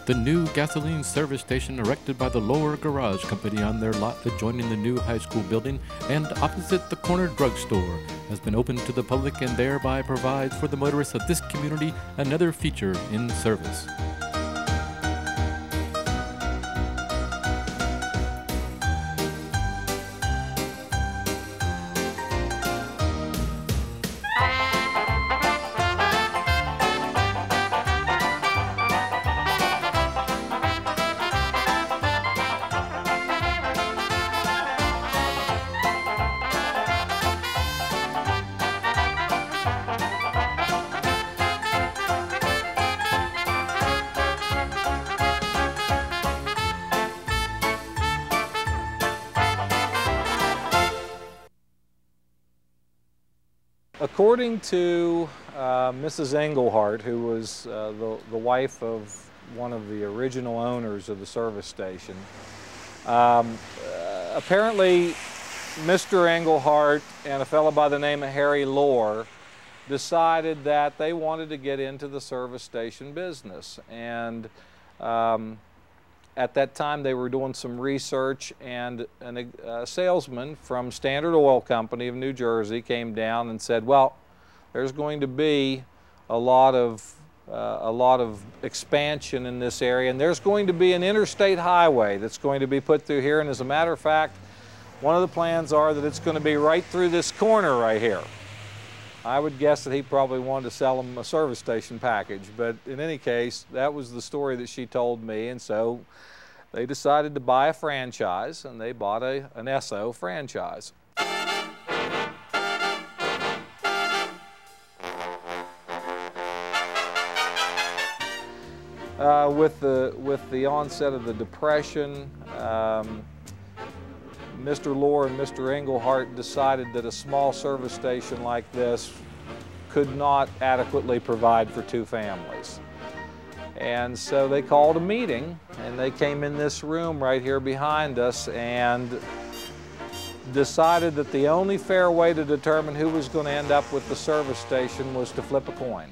the new gasoline service station erected by the Lower Garage Company on their lot adjoining the new high school building and opposite the corner drugstore has been opened to the public and thereby provides for the motorists of this community another feature in service. According to Mrs. Englehart, who was the wife of one of the original owners of the service station, apparently Mr. Englehart and a fellow by the name of Harry Lohr decided that they wanted to get into the service station business. And at that time they were doing some research, and a salesman from Standard Oil Company of New Jersey came down and said, well, there's going to be a lot of expansion in this area, and there's going to be an interstate highway that's going to be put through here, and as a matter of fact, one of the plans are that it's going to be right through this corner right here. I would guess that he probably wanted to sell them a service station package, but in any case, that was the story that she told me, and so they decided to buy a franchise, and they bought an Esso franchise. With the onset of the Depression, Mr. Lohr and Mr. Englehart decided that a small service station like this could not adequately provide for two families. And so they called a meeting, and they came in this room right here behind us and decided that the only fair way to determine who was going to end up with the service station was to flip a coin.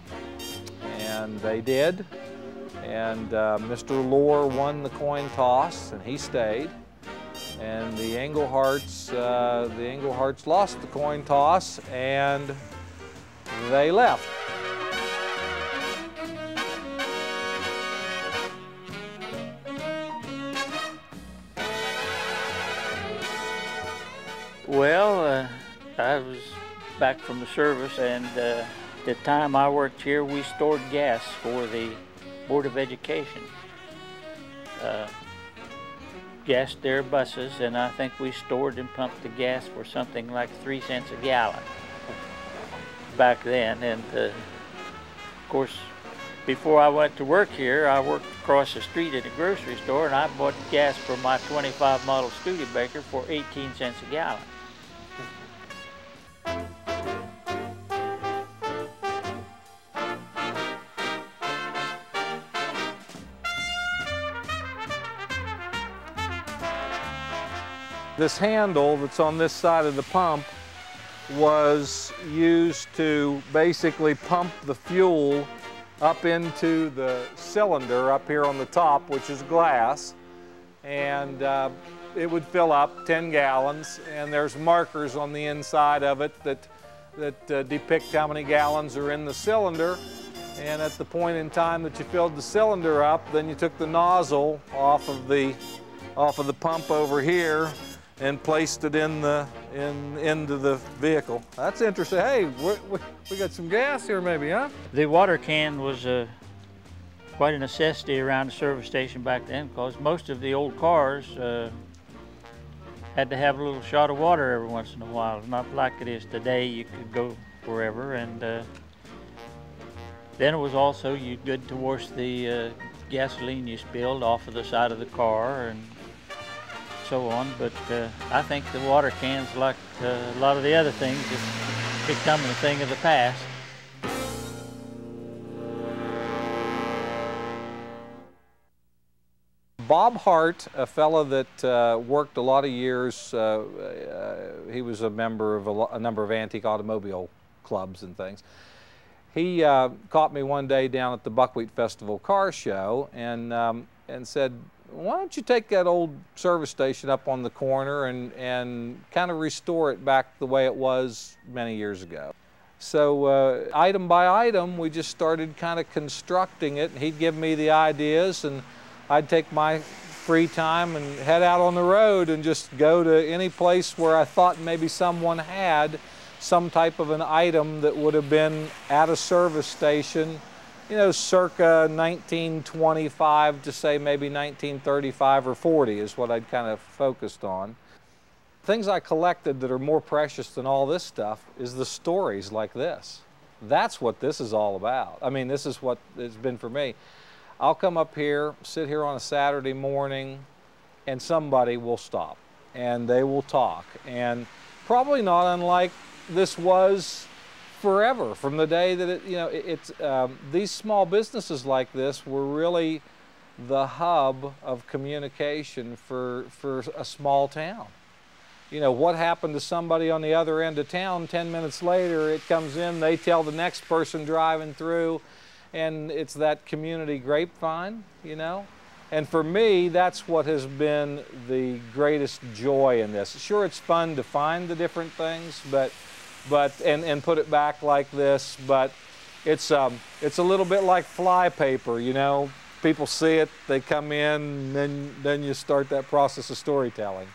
And they did, and Mr. Lohr won the coin toss, and he stayed. And the Engleharts lost the coin toss, and they left. Well, I was back from the service, and the time I worked here, we stored gas for the Board of Education. Gassed their buses, and I think we stored and pumped the gas for something like 3 cents a gallon back then. And of course, before I went to work here, I worked across the street at a grocery store, and I bought gas for my 25 model Studebaker for 18 cents a gallon. This handle that's on this side of the pump was used to basically pump the fuel up into the cylinder up here on the top, which is glass, and it would fill up 10 gallons, and there's markers on the inside of it that depict how many gallons are in the cylinder. And at the point in time that you filled the cylinder up, then you took the nozzle off of the pump over here and placed it into the vehicle. That's interesting. Hey, we got some gas here maybe, huh? The water can was quite a necessity around the service station back then, because most of the old cars had to have a little shot of water every once in a while. Not like it is today, you could go wherever. And then it was also good to wash the gasoline you spilled off of the side of the car and so on, but I think the water cans, like a lot of the other things, just becoming a thing of the past. Bob Hart, a fellow that worked a lot of years, he was a member of a number of antique automobile clubs and things. He caught me one day down at the Buckwheat Festival car show and said, why don't you take that old service station up on the corner and kind of restore it back the way it was many years ago. So item by item, we just started kind of constructing it. He'd give me the ideas, and I'd take my free time and head out on the road and just go to any place where I thought maybe someone had some type of an item that would have been at a service station, you know, circa 1925 to say maybe 1935 or 40 is what I'd kind of focused on. Things I collected that are more precious than all this stuff is the stories like this. That's what this is all about. I mean, this is what it's been for me. I'll come up here, sit here on a Saturday morning, and somebody will stop, and they will talk. And probably not unlike this was forever, from the day that these small businesses like this were really the hub of communication for a small town. You know, what happened to somebody on the other end of town, 10 minutes later, it comes in, they tell the next person driving through, and it's that community grapevine, you know? And for me, that's what has been the greatest joy in this. Sure, it's fun to find the different things, and put it back like this, but it's a little bit like fly paper, you know? People see it, they come in, and then you start that process of storytelling.